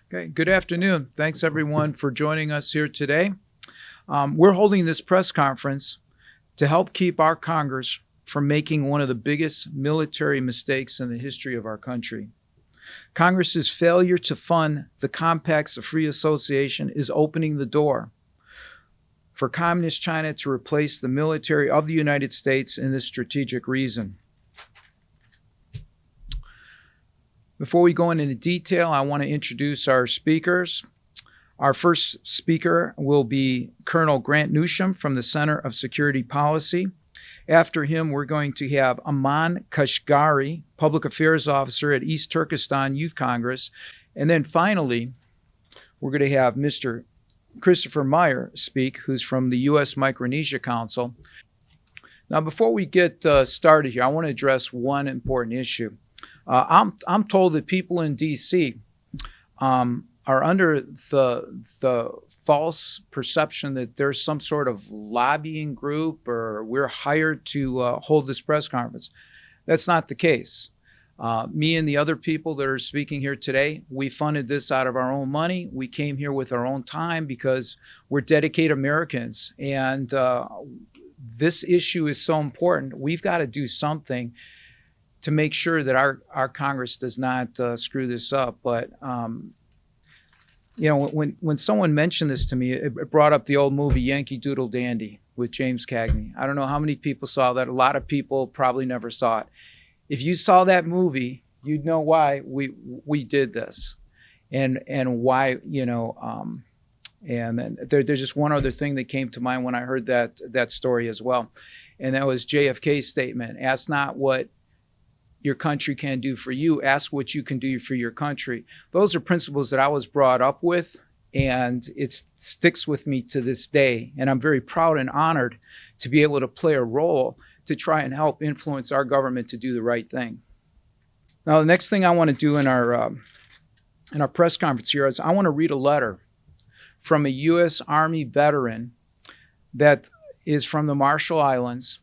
Okay, good afternoon. Thanks everyone for joining us here today. We're holding this press conference to help keep our Congress from making one of the biggest military mistakes in the history of our country. Congress's failure to fund the compacts of free association is opening the door for Communist China to replace the military of the United States in this strategic reason. Before we go into detail, I want to introduce our speakers. Our first speaker will be Colonel Grant Newsham from the Center of Security Policy. After him, we're going to have Aman Kashgari, Public Affairs Officer at East Turkestan Youth Congress. And then finally, we're going to have Mr. Christopher Meyer speak, who's from the US Micronesia Council. Now, before we get started here, I want to address one important issue. I'm told that people in D.C. Are under the false perception that there's some sort of lobbying group or we're hired to hold this press conference. That's not the case. Me and the other people that are speaking here today, we funded this out of our own money. We came here with our own time because we're dedicated Americans. And this issue is so important. We've got to do something to make sure that our Congress does not screw this up. But you know, when someone mentioned this to me, it brought up the old movie Yankee Doodle Dandy with James Cagney. I don't know how many people saw that. A lot of people probably never saw it. If you saw that movie, you'd know why we did this, and why, you know. And then there's just one other thing that came to mind when I heard that story as well, and that was JFK's statement: "Ask not what your country can do for you, ask what you can do for your country." Those are principles that I was brought up with, and it sticks with me to this day. And I'm very proud and honored to be able to play a role to try and help influence our government to do the right thing. Now, the next thing I want to do in our press conference here is I want to read a letter from a U.S. Army veteran that is from the Marshall Islands.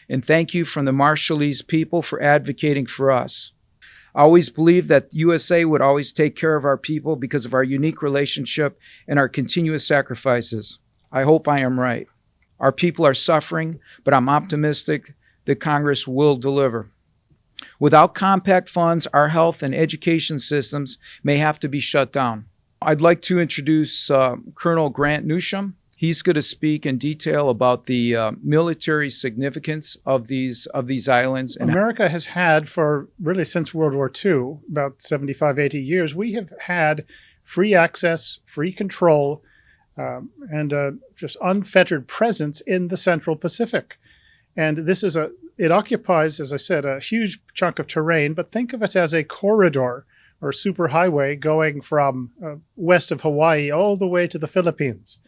And thank you from the Marshallese people for advocating for us. I always believed that USA would always take care of our people because of our unique relationship and our continuous sacrifices. I hope I am right. Our people are suffering, but I'm optimistic that Congress will deliver. Without compact funds, our health and education systems may have to be shut down. I'd like to introduce Colonel Grant Newsham. He's going to speak in detail about the military significance of these islands. And America has had, for really since World War II, about 75, 80 years, we have had free access, free control, and just unfettered presence in the Central Pacific. And this is it occupies, as I said, a huge chunk of terrain, but think of it as a corridor or superhighway going from west of Hawaii all the way to the Philippines.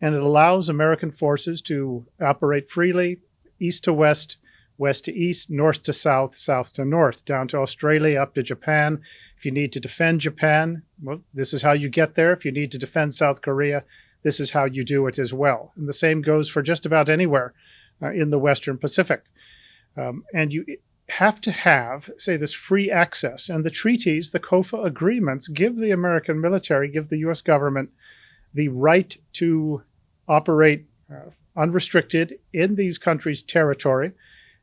And it allows American forces to operate freely, east to west, west to east, north to south, south to north, down to Australia, up to Japan. If you need to defend Japan, well, this is how you get there. If you need to defend South Korea, this is how you do it as well. And the same goes for just about anywhere in the Western Pacific. And you have to have, say, this free access. And the treaties, the COFA agreements, give the American military, give the U.S. government the right to operate unrestricted in these countries' territory.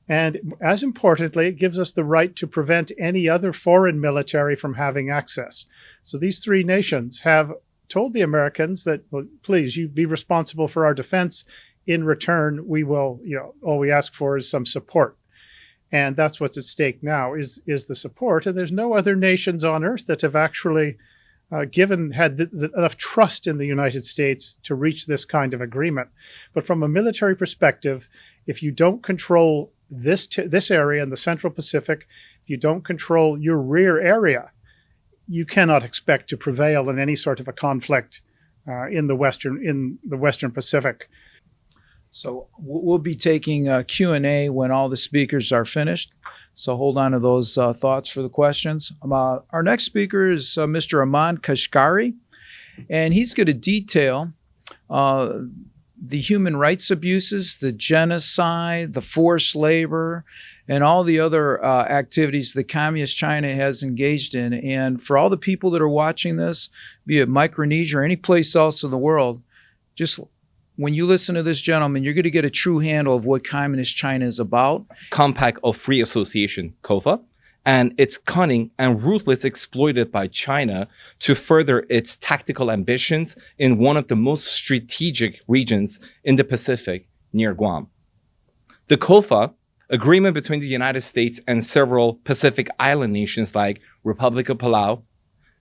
And as importantly, it gives us the right to prevent any other foreign military from having access. So these three nations have told the Americans that, well, please, you be responsible for our defense. In return, we will, all we ask for is some support. And that's what's at stake now is the support. And there's no other nations on earth that have actually had enough trust in the United States to reach this kind of agreement. But from a military perspective, if you don't control this area in the Central Pacific, if you don't control your rear area, you cannot expect to prevail in any sort of a conflict in the Western Pacific. So we'll be taking Q&A when all the speakers are finished. So hold on to those thoughts for the questions. Our next speaker is Mr. Aman Kashgari, and he's going to detail the human rights abuses, the genocide, the forced labor, and all the other activities that Communist China has engaged in. And for all the people that are watching this, be it Micronesia or any place else in the world, just when you listen to this gentleman, you're going to get a true handle of what Communist China is about. Compact of Free Association, COFA, and its cunning and ruthless exploited by China to further its tactical ambitions in one of the most strategic regions in the Pacific, near Guam. The COFA, agreement between the United States and several Pacific island nations like Republic of Palau,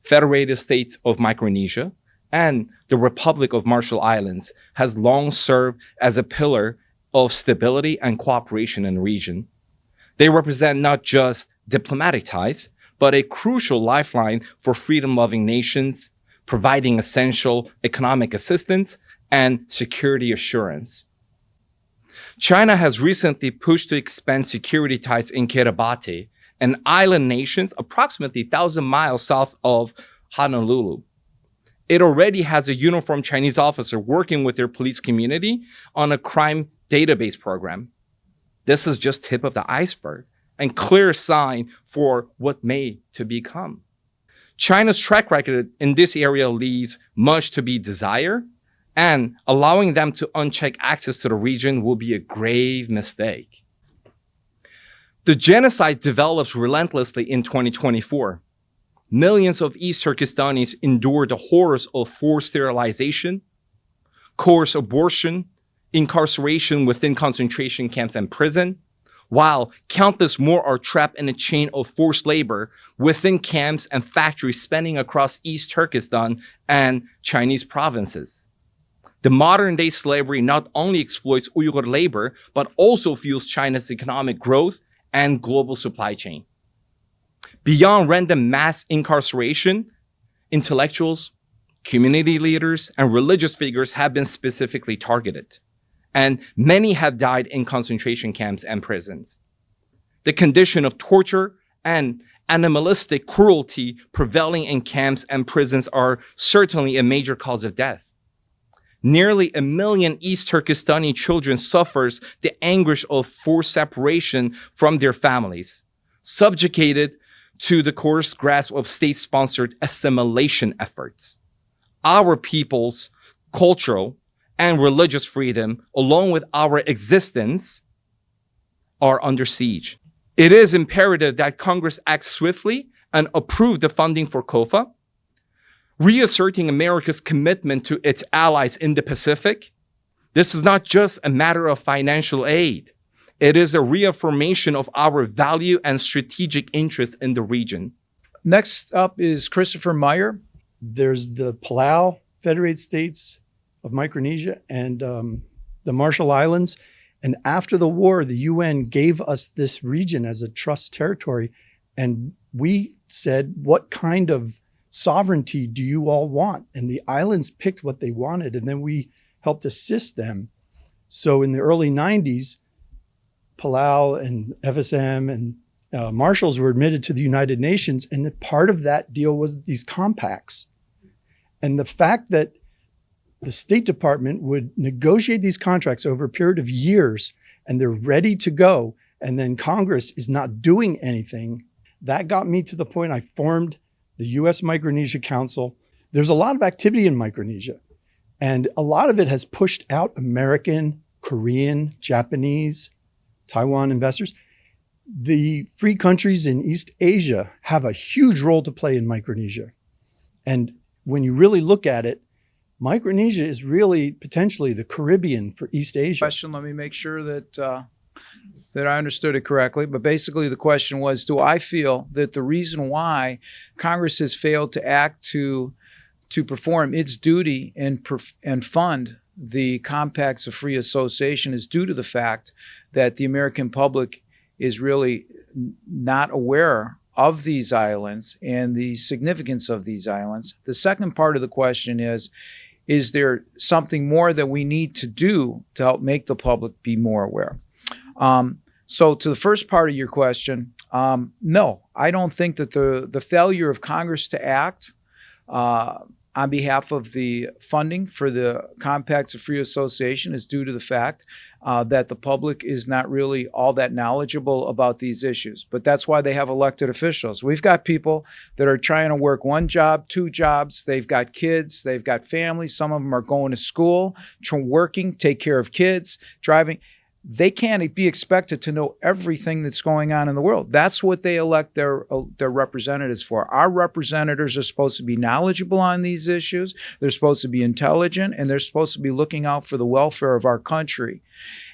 Federated States of Micronesia, and the Republic of Marshall Islands, has long served as a pillar of stability and cooperation in the region. They represent not just diplomatic ties, but a crucial lifeline for freedom-loving nations, providing essential economic assistance and security assurance. China has recently pushed to expand security ties in Kiribati, an island nation approximately 1,000 miles south of Honolulu. It already has a uniformed Chinese officer working with their police community on a crime database program. This is just tip of the iceberg and clear sign for what may to become. China's track record in this area leaves much to be desired, and allowing them to uncheck access to the region will be a grave mistake. The genocide develops relentlessly in 2024. Millions of East Turkestanis endure the horrors of forced sterilization, coerced abortion, incarceration within concentration camps and prison, while countless more are trapped in a chain of forced labor within camps and factories spanning across East Turkestan and Chinese provinces. The modern-day slavery not only exploits Uyghur labor, but also fuels China's economic growth and global supply chain. Beyond random mass incarceration, intellectuals, community leaders, and religious figures have been specifically targeted, and many have died in concentration camps and prisons. The condition of torture and animalistic cruelty prevailing in camps and prisons are certainly a major cause of death. Nearly 1 million East Turkestani children suffers the anguish of forced separation from their families, subjugated to the coerced grasp of state-sponsored assimilation efforts. Our people's cultural and religious freedom, along with our existence, are under siege. It is imperative that Congress act swiftly and approve the funding for COFA, reasserting America's commitment to its allies in the Pacific. This is not just a matter of financial aid. It is a reaffirmation of our value and strategic interest in the region. Next up is Christopher Meyer. There's the Palau, Federated States of Micronesia, and the Marshall Islands. And after the war, the UN gave us this region as a trust territory. And we said, what kind of sovereignty do you all want? And the islands picked what they wanted, and then we helped assist them. So in the early 90s, Palau and FSM and Marshalls were admitted to the United Nations, and part of that deal was these compacts. And the fact that the State Department would negotiate these contracts over a period of years, and they're ready to go, and then Congress is not doing anything, that got me to the point I formed the US Micronesia Council. There's a lot of activity in Micronesia, and a lot of it has pushed out American, Korean, Japanese, Taiwan investors. The free countries in East Asia have a huge role to play in Micronesia. And when you really look at it, Micronesia is really potentially the Caribbean for East Asia. Question, let me make sure that I understood it correctly. But basically the question was, do I feel that the reason why Congress has failed to act to perform its duty and fund the compacts of free association is due to the fact that the American public is really not aware of these islands and the significance of these islands? The second part of the question is there something more that we need to do to help make the public be more aware? So to the first part of your question, no, I don't think that the failure of Congress to act, on behalf of the funding for the Compacts of Free Association is due to the fact that the public is not really all that knowledgeable about these issues. But that's why they have elected officials. We've got people that are trying to work one job, two jobs. They've got kids, they've got families. Some of them are going to school, working, take care of kids, driving. They can't be expected to know everything that's going on in the world. That's what they elect their representatives for. Our representatives are supposed to be knowledgeable on these issues. They're supposed to be intelligent, and they're supposed to be looking out for the welfare of our country.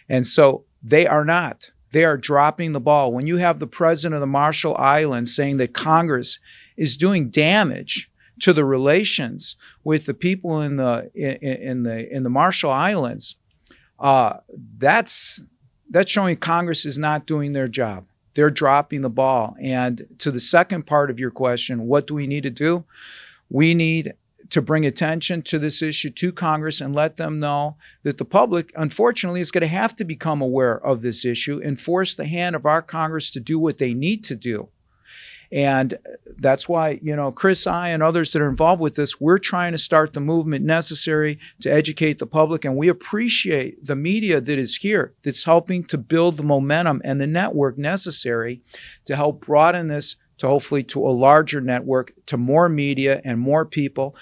And so they are not. They are dropping the ball. When you have the president of the Marshall Islands saying that Congress is doing damage to the relations with the people in the Marshall Islands, that's showing Congress is not doing their job. They're dropping the ball. And to the second part of your question, what do we need to do? We need to bring attention to this issue to Congress and let them know that the public, unfortunately, is going to have to become aware of this issue and force the hand of our Congress to do what they need to do. And that's why, Chris, I, and others that are involved with this, we're trying to start the movement necessary to educate the public. And we appreciate the media that is here, that's helping to build the momentum and the network necessary to help broaden this to hopefully to a larger network, to more media and more people.